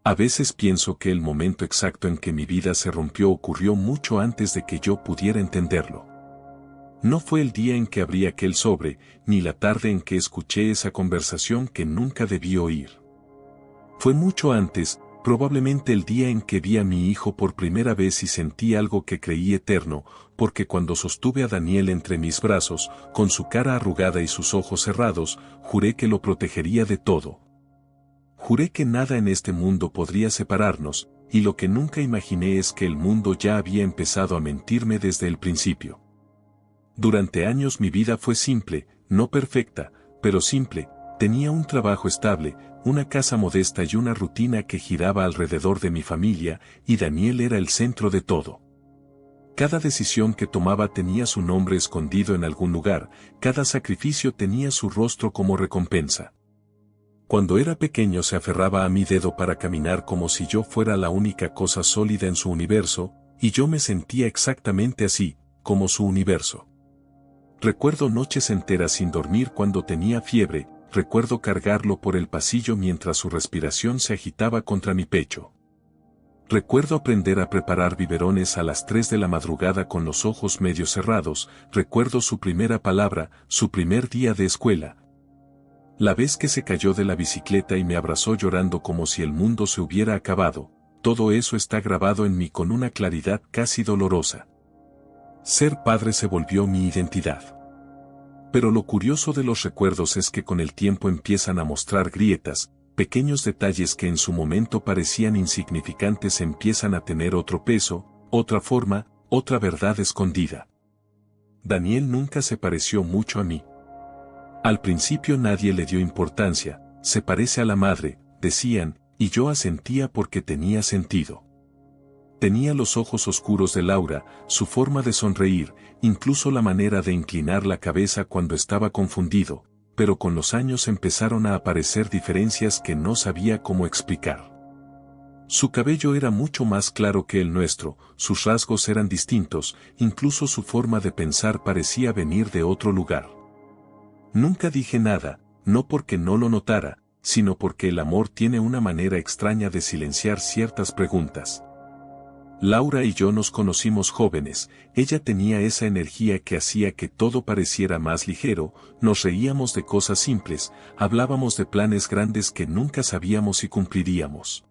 A veces pienso que el momento exacto en que mi vida se rompió ocurrió mucho antes de que yo pudiera entenderlo. No fue el día en que abrí aquel sobre, ni la tarde en que escuché esa conversación que nunca debí oír. Fue mucho antes, probablemente el día en que vi a mi hijo por primera vez y sentí algo que creí eterno, porque cuando sostuve a Daniel entre mis brazos, con su cara arrugada y sus ojos cerrados, juré que lo protegería de todo. Juré que nada en este mundo podría separarnos, y lo que nunca imaginé es que el mundo ya había empezado a mentirme desde el principio. Durante años mi vida fue simple, no perfecta, pero simple. Tenía un trabajo estable, una casa modesta y una rutina que giraba alrededor de mi familia, y Daniel era el centro de todo. Cada decisión que tomaba tenía su nombre escondido en algún lugar, cada sacrificio tenía su rostro como recompensa. Cuando era pequeño se aferraba a mi dedo para caminar como si yo fuera la única cosa sólida en su universo, y yo me sentía exactamente así, como su universo. Recuerdo noches enteras sin dormir cuando tenía fiebre, recuerdo cargarlo por el pasillo mientras su respiración se agitaba contra mi pecho. Recuerdo aprender a preparar biberones a las 3 de la madrugada con los ojos medio cerrados, recuerdo su primera palabra, su primer día de escuela. La vez que se cayó de la bicicleta y me abrazó llorando como si el mundo se hubiera acabado, todo eso está grabado en mí con una claridad casi dolorosa. Ser padre se volvió mi identidad. Pero lo curioso de los recuerdos es que con el tiempo empiezan a mostrar grietas, pequeños detalles que en su momento parecían insignificantes empiezan a tener otro peso, otra forma, otra verdad escondida. Daniel nunca se pareció mucho a mí. Al principio nadie le dio importancia, se parece a la madre, decían, y yo asentía porque tenía sentido. Tenía los ojos oscuros de Laura, su forma de sonreír, incluso la manera de inclinar la cabeza cuando estaba confundido, pero con los años empezaron a aparecer diferencias que no sabía cómo explicar. Su cabello era mucho más claro que el nuestro, sus rasgos eran distintos, incluso su forma de pensar parecía venir de otro lugar. Nunca dije nada, no porque no lo notara, sino porque el amor tiene una manera extraña de silenciar ciertas preguntas. Laura y yo nos conocimos jóvenes, ella tenía esa energía que hacía que todo pareciera más ligero, nos reíamos de cosas simples, hablábamos de planes grandes que nunca sabíamos si cumpliríamos.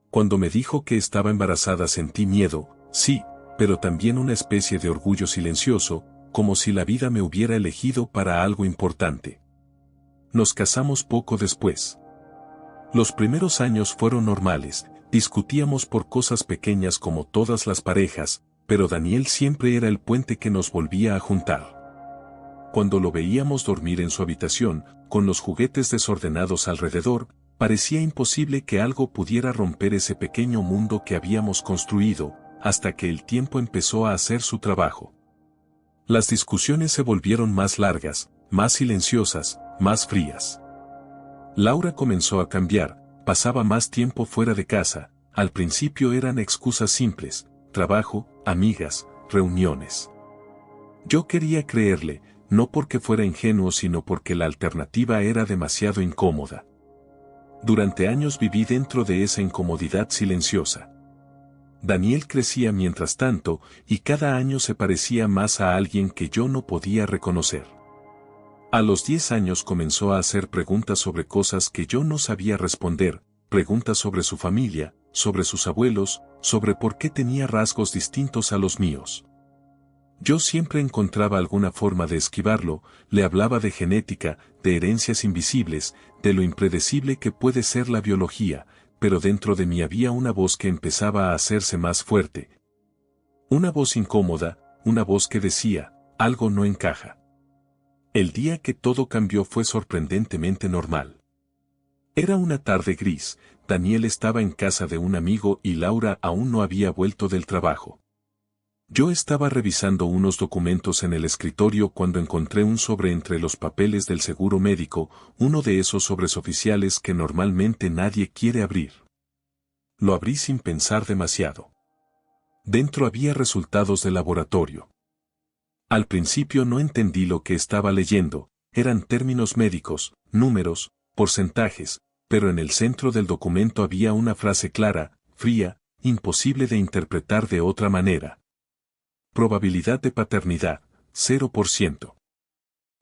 Cuando me dijo que estaba embarazada sentí miedo, sí, pero también una especie de orgullo silencioso, como si la vida me hubiera elegido para algo importante. Nos casamos poco después. Los primeros años fueron normales, discutíamos por cosas pequeñas como todas las parejas, pero Daniel siempre era el puente que nos volvía a juntar. Cuando lo veíamos dormir en su habitación, con los juguetes desordenados alrededor, parecía imposible que algo pudiera romper ese pequeño mundo que habíamos construido, hasta que el tiempo empezó a hacer su trabajo. Las discusiones se volvieron más largas, más silenciosas, más frías. Laura comenzó a cambiar, pasaba más tiempo fuera de casa, al principio eran excusas simples, trabajo, amigas, reuniones. Yo quería creerle, no porque fuera ingenuo sino porque la alternativa era demasiado incómoda. Durante años viví dentro de esa incomodidad silenciosa. Daniel crecía mientras tanto, y cada año se parecía más a alguien que yo no podía reconocer. A los 10 años comenzó a hacer preguntas sobre cosas que yo no sabía responder, preguntas sobre su familia, sobre sus abuelos, sobre por qué tenía rasgos distintos a los míos. Yo siempre encontraba alguna forma de esquivarlo, le hablaba de genética, de herencias invisibles, de lo impredecible que puede ser la biología, pero dentro de mí había una voz que empezaba a hacerse más fuerte. Una voz incómoda, una voz que decía, algo no encaja. El día que todo cambió fue sorprendentemente normal. Era una tarde gris, Daniel estaba en casa de un amigo y Laura aún no había vuelto del trabajo. Yo estaba revisando unos documentos en el escritorio cuando encontré un sobre entre los papeles del seguro médico, uno de esos sobres oficiales que normalmente nadie quiere abrir. Lo abrí sin pensar demasiado. Dentro había resultados de laboratorio. Al principio no entendí lo que estaba leyendo, eran términos médicos, números, porcentajes, pero en el centro del documento había una frase clara, fría, imposible de interpretar de otra manera. Probabilidad de paternidad, 0%.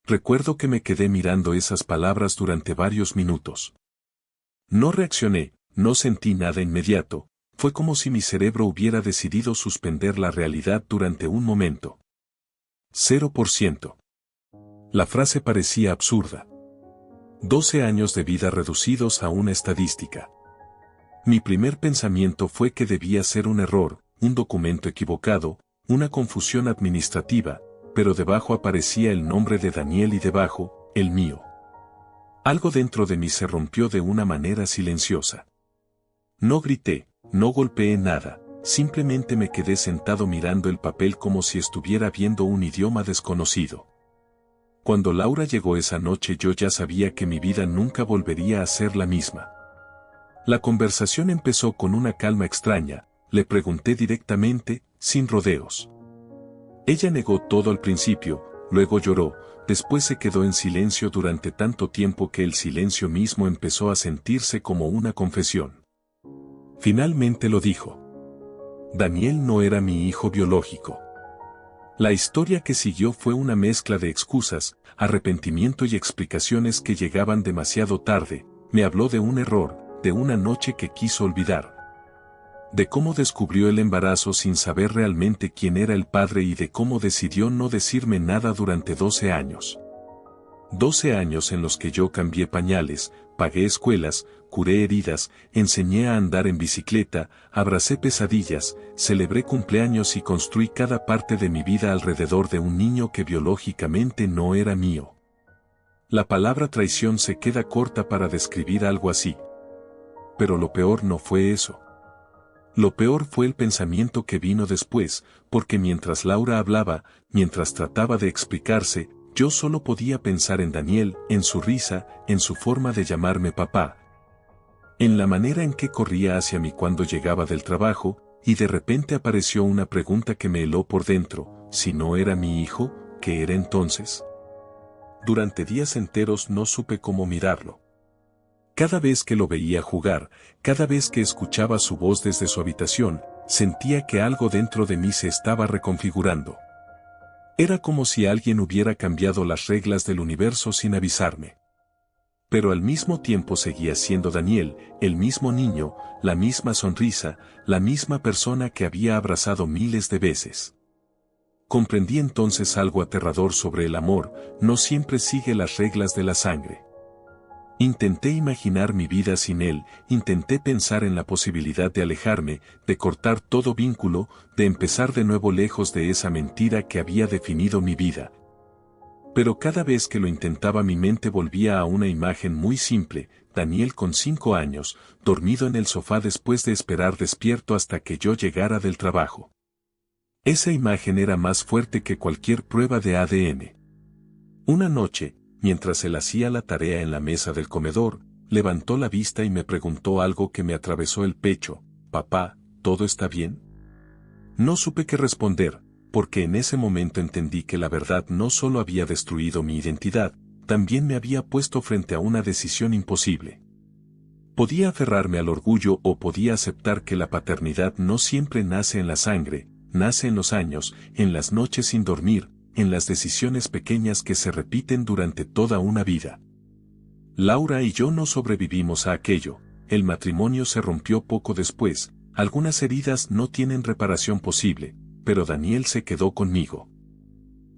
Recuerdo que me quedé mirando esas palabras durante varios minutos. No reaccioné, no sentí nada inmediato, fue como si mi cerebro hubiera decidido suspender la realidad durante un momento. 0%. La frase parecía absurda. 12 años de vida reducidos a una estadística. Mi primer pensamiento fue que debía ser un error, un documento equivocado, una confusión administrativa, pero debajo aparecía el nombre de Daniel y debajo, el mío. Algo dentro de mí se rompió de una manera silenciosa. No grité, no golpeé nada, simplemente me quedé sentado mirando el papel como si estuviera viendo un idioma desconocido. Cuando Laura llegó esa noche yo ya sabía que mi vida nunca volvería a ser la misma. La conversación empezó con una calma extraña, le pregunté directamente, sin rodeos. Ella negó todo al principio, luego lloró, después se quedó en silencio durante tanto tiempo que el silencio mismo empezó a sentirse como una confesión. Finalmente lo dijo. Daniel no era mi hijo biológico. La historia que siguió fue una mezcla de excusas, arrepentimiento y explicaciones que llegaban demasiado tarde. Me habló de un error, de una noche que quiso olvidar. De cómo descubrió el embarazo sin saber realmente quién era el padre y de cómo decidió no decirme nada durante 12 años. 12 años en los que yo cambié pañales, pagué escuelas, curé heridas, enseñé a andar en bicicleta, abracé pesadillas, celebré cumpleaños y construí cada parte de mi vida alrededor de un niño que biológicamente no era mío. La palabra traición se queda corta para describir algo así. Pero lo peor no fue eso. Lo peor fue el pensamiento que vino después, porque mientras Laura hablaba, mientras trataba de explicarse, yo solo podía pensar en Daniel, en su risa, en su forma de llamarme papá, en la manera en que corría hacia mí cuando llegaba del trabajo, y de repente apareció una pregunta que me heló por dentro: si no era mi hijo, ¿qué era entonces? Durante días enteros no supe cómo mirarlo. Cada vez que lo veía jugar, cada vez que escuchaba su voz desde su habitación, sentía que algo dentro de mí se estaba reconfigurando. Era como si alguien hubiera cambiado las reglas del universo sin avisarme. Pero al mismo tiempo seguía siendo Daniel, el mismo niño, la misma sonrisa, la misma persona que había abrazado miles de veces. Comprendí entonces algo aterrador sobre el amor: no siempre sigue las reglas de la sangre. Intenté imaginar mi vida sin él, intenté pensar en la posibilidad de alejarme, de cortar todo vínculo, de empezar de nuevo lejos de esa mentira que había definido mi vida. Pero cada vez que lo intentaba mi mente volvía a una imagen muy simple: Daniel con 5 años, dormido en el sofá después de esperar despierto hasta que yo llegara del trabajo. Esa imagen era más fuerte que cualquier prueba de ADN. Una noche, mientras él hacía la tarea en la mesa del comedor, levantó la vista y me preguntó algo que me atravesó el pecho: «Papá, ¿todo está bien?». No supe qué responder, porque en ese momento entendí que la verdad no solo había destruido mi identidad, también me había puesto frente a una decisión imposible. Podía aferrarme al orgullo o podía aceptar que la paternidad no siempre nace en la sangre, nace en los años, en las noches sin dormir, en las decisiones pequeñas que se repiten durante toda una vida. Laura y yo no sobrevivimos a aquello, el matrimonio se rompió poco después, algunas heridas no tienen reparación posible, pero Daniel se quedó conmigo.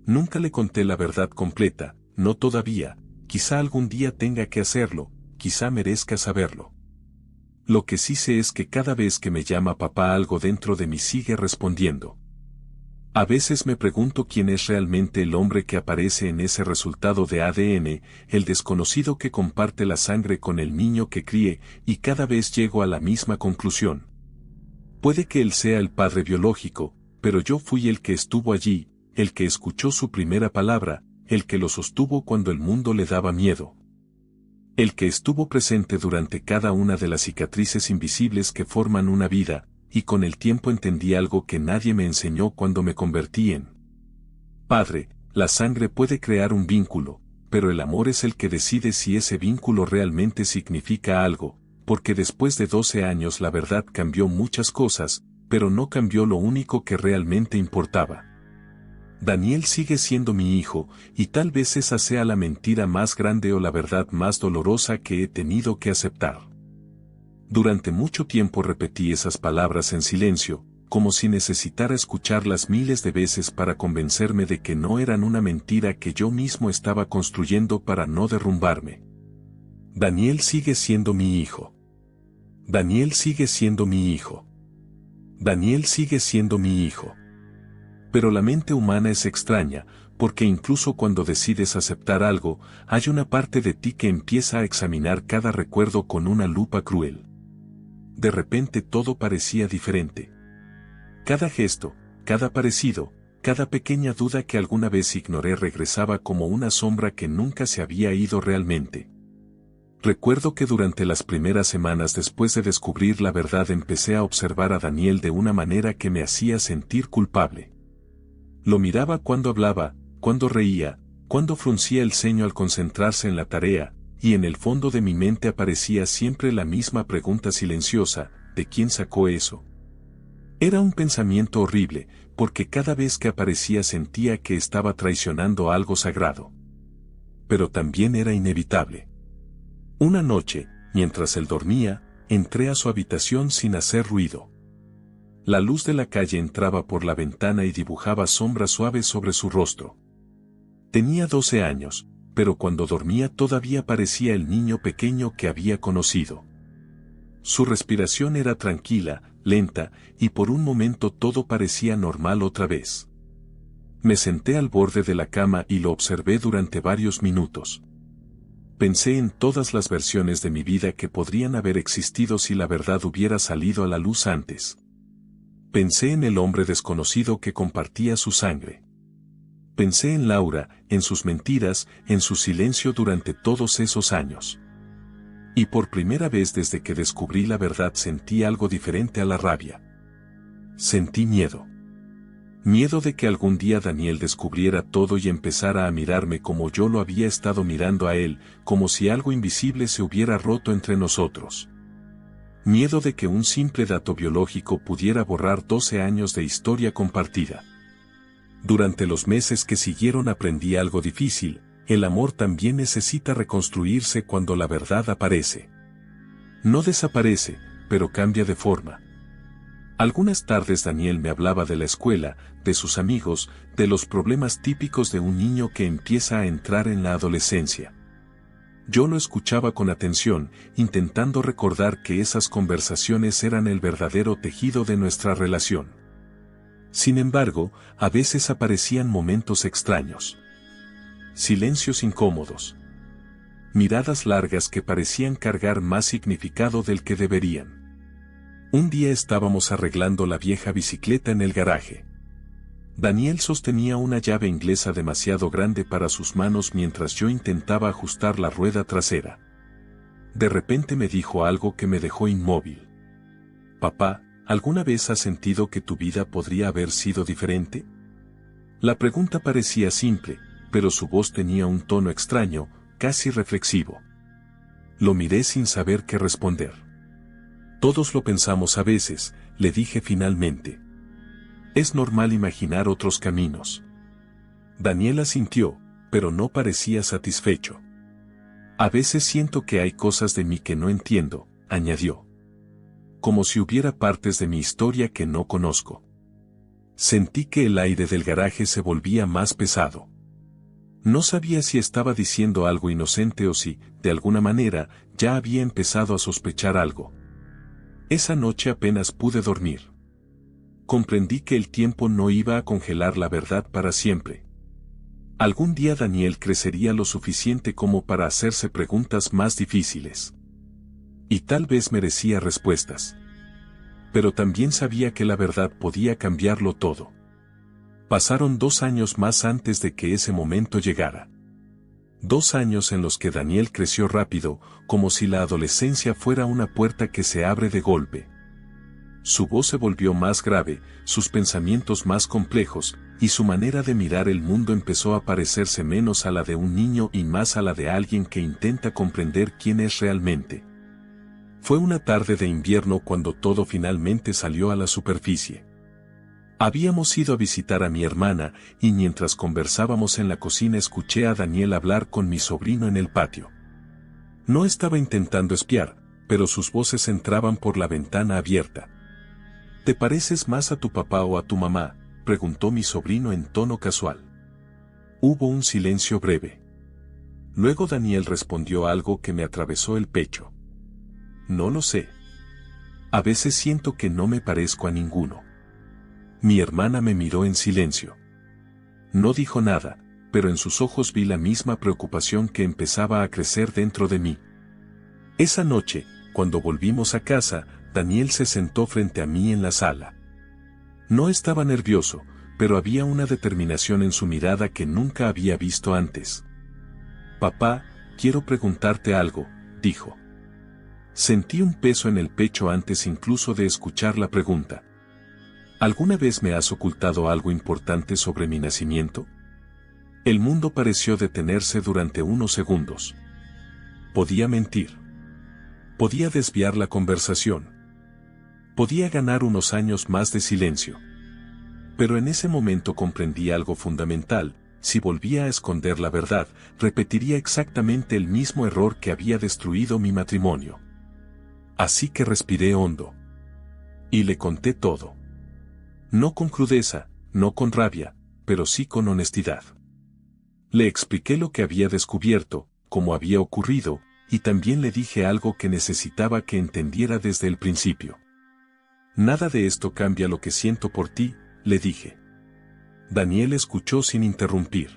Nunca le conté la verdad completa, no todavía, quizá algún día tenga que hacerlo, quizá merezca saberlo. Lo que sí sé es que cada vez que me llama papá algo dentro de mí sigue respondiendo. A veces me pregunto quién es realmente el hombre que aparece en ese resultado de ADN, el desconocido que comparte la sangre con el niño que crié, y cada vez llego a la misma conclusión. Puede que él sea el padre biológico, pero yo fui el que estuvo allí, el que escuchó su primera palabra, el que lo sostuvo cuando el mundo le daba miedo. El que estuvo presente durante cada una de las cicatrices invisibles que forman una vida, y con el tiempo entendí algo que nadie me enseñó cuando me convertí en padre: la sangre puede crear un vínculo, pero el amor es el que decide si ese vínculo realmente significa algo, porque después de 12 años la verdad cambió muchas cosas, pero no cambió lo único que realmente importaba. Daniel sigue siendo mi hijo, y tal vez esa sea la mentira más grande o la verdad más dolorosa que he tenido que aceptar. Durante mucho tiempo repetí esas palabras en silencio, como si necesitara escucharlas miles de veces para convencerme de que no eran una mentira que yo mismo estaba construyendo para no derrumbarme. Daniel sigue siendo mi hijo. Daniel sigue siendo mi hijo. Daniel sigue siendo mi hijo. Pero la mente humana es extraña, porque incluso cuando decides aceptar algo, hay una parte de ti que empieza a examinar cada recuerdo con una lupa cruel. De repente todo parecía diferente. Cada gesto, cada parecido, cada pequeña duda que alguna vez ignoré regresaba como una sombra que nunca se había ido realmente. Recuerdo que durante las primeras semanas después de descubrir la verdad empecé a observar a Daniel de una manera que me hacía sentir culpable. Lo miraba cuando hablaba, cuando reía, cuando fruncía el ceño al concentrarse en la tarea, y en el fondo de mi mente aparecía siempre la misma pregunta silenciosa, ¿de quién sacó eso? Era un pensamiento horrible, porque cada vez que aparecía sentía que estaba traicionando algo sagrado. Pero también era inevitable. Una noche, mientras él dormía, entré a su habitación sin hacer ruido. La luz de la calle entraba por la ventana y dibujaba sombras suaves sobre su rostro. Tenía 12 años, pero cuando dormía todavía parecía el niño pequeño que había conocido. Su respiración era tranquila, lenta, y por un momento todo parecía normal otra vez. Me senté al borde de la cama y lo observé durante varios minutos. Pensé en todas las versiones de mi vida que podrían haber existido si la verdad hubiera salido a la luz antes. Pensé en el hombre desconocido que compartía su sangre. Pensé en Laura, en sus mentiras, en su silencio durante todos esos años. Y por primera vez desde que descubrí la verdad sentí algo diferente a la rabia. Sentí miedo. Miedo de que algún día Daniel descubriera todo y empezara a mirarme como yo lo había estado mirando a él, como si algo invisible se hubiera roto entre nosotros. Miedo de que un simple dato biológico pudiera borrar 12 años de historia compartida. Durante los meses que siguieron aprendí algo difícil: el amor también necesita reconstruirse cuando la verdad aparece. No desaparece, pero cambia de forma. Algunas tardes Daniel me hablaba de la escuela, de sus amigos, de los problemas típicos de un niño que empieza a entrar en la adolescencia. Yo lo escuchaba con atención, intentando recordar que esas conversaciones eran el verdadero tejido de nuestra relación. Sin embargo, a veces aparecían momentos extraños. Silencios incómodos. Miradas largas que parecían cargar más significado del que deberían. Un día estábamos arreglando la vieja bicicleta en el garaje. Daniel sostenía una llave inglesa demasiado grande para sus manos mientras yo intentaba ajustar la rueda trasera. De repente me dijo algo que me dejó inmóvil. Papá, ¿alguna vez has sentido que tu vida podría haber sido diferente? La pregunta parecía simple, pero su voz tenía un tono extraño, casi reflexivo. Lo miré sin saber qué responder. Todos lo pensamos a veces, le dije finalmente. Es normal imaginar otros caminos. Daniel asintió, pero no parecía satisfecho. A veces siento que hay cosas de mí que no entiendo, añadió. Como si hubiera partes de mi historia que no conozco. Sentí que el aire del garaje se volvía más pesado. No sabía si estaba diciendo algo inocente o si, de alguna manera, ya había empezado a sospechar algo. Esa noche apenas pude dormir. Comprendí que el tiempo no iba a congelar la verdad para siempre. Algún día Daniel crecería lo suficiente como para hacerse preguntas más difíciles. Y tal vez merecía respuestas. Pero también sabía que la verdad podía cambiarlo todo. Pasaron 2 años más antes de que ese momento llegara. 2 años en los que Daniel creció rápido, como si la adolescencia fuera una puerta que se abre de golpe. Su voz se volvió más grave, sus pensamientos más complejos, y su manera de mirar el mundo empezó a parecerse menos a la de un niño y más a la de alguien que intenta comprender quién es realmente. Fue una tarde de invierno cuando todo finalmente salió a la superficie. Habíamos ido a visitar a mi hermana, y mientras conversábamos en la cocina escuché a Daniel hablar con mi sobrino en el patio. No estaba intentando espiar, pero sus voces entraban por la ventana abierta. ¿Te pareces más a tu papá o a tu mamá?, preguntó mi sobrino en tono casual. Hubo un silencio breve. Luego Daniel respondió algo que me atravesó el pecho. No lo sé. A veces siento que no me parezco a ninguno. Mi hermana me miró en silencio. No dijo nada, pero en sus ojos vi la misma preocupación que empezaba a crecer dentro de mí. Esa noche, cuando volvimos a casa, Daniel se sentó frente a mí en la sala. No estaba nervioso, pero había una determinación en su mirada que nunca había visto antes. Papá, quiero preguntarte algo, dijo. Sentí un peso en el pecho antes incluso de escuchar la pregunta. ¿Alguna vez me has ocultado algo importante sobre mi nacimiento? El mundo pareció detenerse durante unos segundos. Podía mentir. Podía desviar la conversación. Podía ganar unos años más de silencio. Pero en ese momento comprendí algo fundamental: si volvía a esconder la verdad, repetiría exactamente el mismo error que había destruido mi matrimonio. Así que respiré hondo. Y le conté todo. No con crudeza, no con rabia, pero sí con honestidad. Le expliqué lo que había descubierto, cómo había ocurrido, y también le dije algo que necesitaba que entendiera desde el principio. Nada de esto cambia lo que siento por ti, le dije. Daniel escuchó sin interrumpir.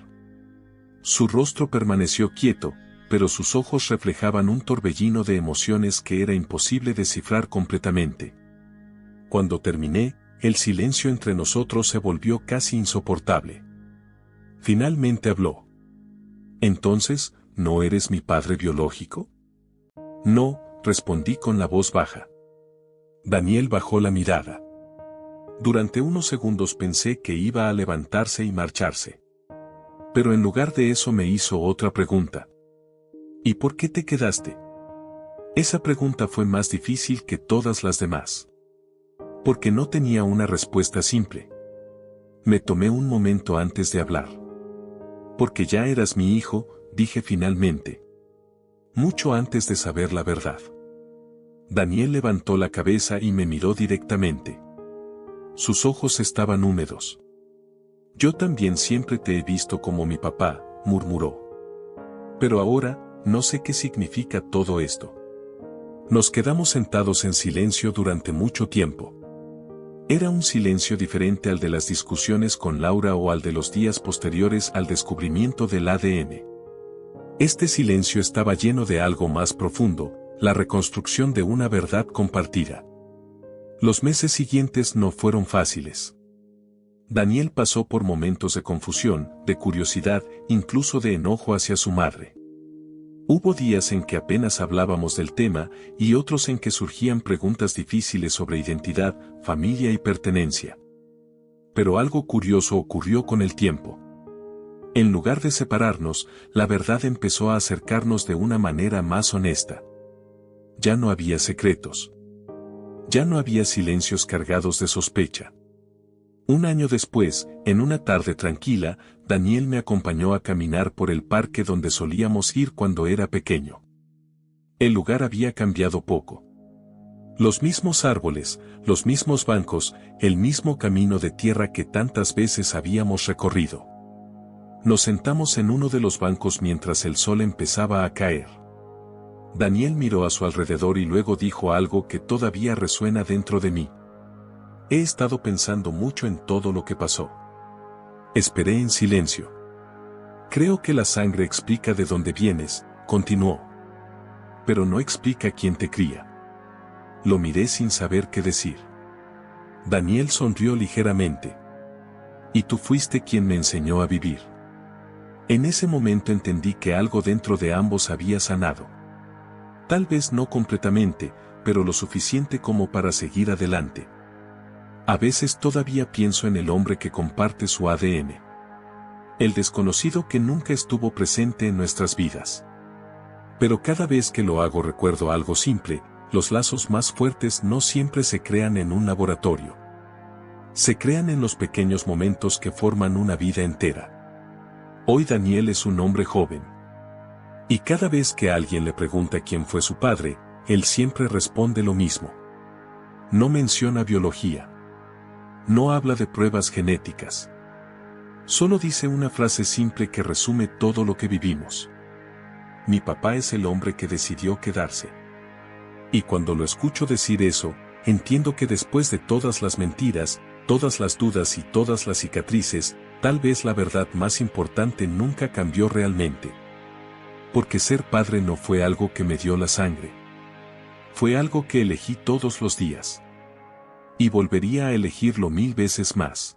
Su rostro permaneció quieto, pero sus ojos reflejaban un torbellino de emociones que era imposible descifrar completamente. Cuando terminé, el silencio entre nosotros se volvió casi insoportable. Finalmente habló. ¿Entonces, no eres mi padre biológico? No, respondí con la voz baja. Daniel bajó la mirada. Durante unos segundos pensé que iba a levantarse y marcharse. Pero en lugar de eso me hizo otra pregunta. ¿Y por qué te quedaste? Esa pregunta fue más difícil que todas las demás. Porque no tenía una respuesta simple. Me tomé un momento antes de hablar. Porque ya eras mi hijo, dije finalmente. Mucho antes de saber la verdad. Daniel levantó la cabeza y me miró directamente. Sus ojos estaban húmedos. Yo también siempre te he visto como mi papá, murmuró. Pero ahora, no sé qué significa todo esto. Nos quedamos sentados en silencio durante mucho tiempo. Era un silencio diferente al de las discusiones con Laura o al de los días posteriores al descubrimiento del ADN. Este silencio estaba lleno de algo más profundo, la reconstrucción de una verdad compartida. Los meses siguientes no fueron fáciles. Daniel pasó por momentos de confusión, de curiosidad, incluso de enojo hacia su madre. Hubo días en que apenas hablábamos del tema y otros en que surgían preguntas difíciles sobre identidad, familia y pertenencia. Pero algo curioso ocurrió con el tiempo. En lugar de separarnos, la verdad empezó a acercarnos de una manera más honesta. Ya no había secretos. Ya no había silencios cargados de sospecha. Un año después, en una tarde tranquila, Daniel me acompañó a caminar por el parque donde solíamos ir cuando era pequeño. El lugar había cambiado poco. Los mismos árboles, los mismos bancos, el mismo camino de tierra que tantas veces habíamos recorrido. Nos sentamos en uno de los bancos mientras el sol empezaba a caer. Daniel miró a su alrededor y luego dijo algo que todavía resuena dentro de mí. He estado pensando mucho en todo lo que pasó. Esperé en silencio. Creo que la sangre explica de dónde vienes, continuó. Pero no explica quién te cría. Lo miré sin saber qué decir. Daniel sonrió ligeramente. Y tú fuiste quien me enseñó a vivir. En ese momento entendí que algo dentro de ambos había sanado. Tal vez no completamente, pero lo suficiente como para seguir adelante. A veces todavía pienso en el hombre que comparte su ADN. El desconocido que nunca estuvo presente en nuestras vidas. Pero cada vez que lo hago recuerdo algo simple: los lazos más fuertes no siempre se crean en un laboratorio. Se crean en los pequeños momentos que forman una vida entera. Hoy Daniel es un hombre joven. Y cada vez que alguien le pregunta quién fue su padre, él siempre responde lo mismo. No menciona biología. No habla de pruebas genéticas. Solo dice una frase simple que resume todo lo que vivimos. Mi papá es el hombre que decidió quedarse. Y cuando lo escucho decir eso, entiendo que después de todas las mentiras, todas las dudas y todas las cicatrices, tal vez la verdad más importante nunca cambió realmente. Porque ser padre no fue algo que me dio la sangre. Fue algo que elegí todos los días. Y volvería a elegirlo 1000 veces más.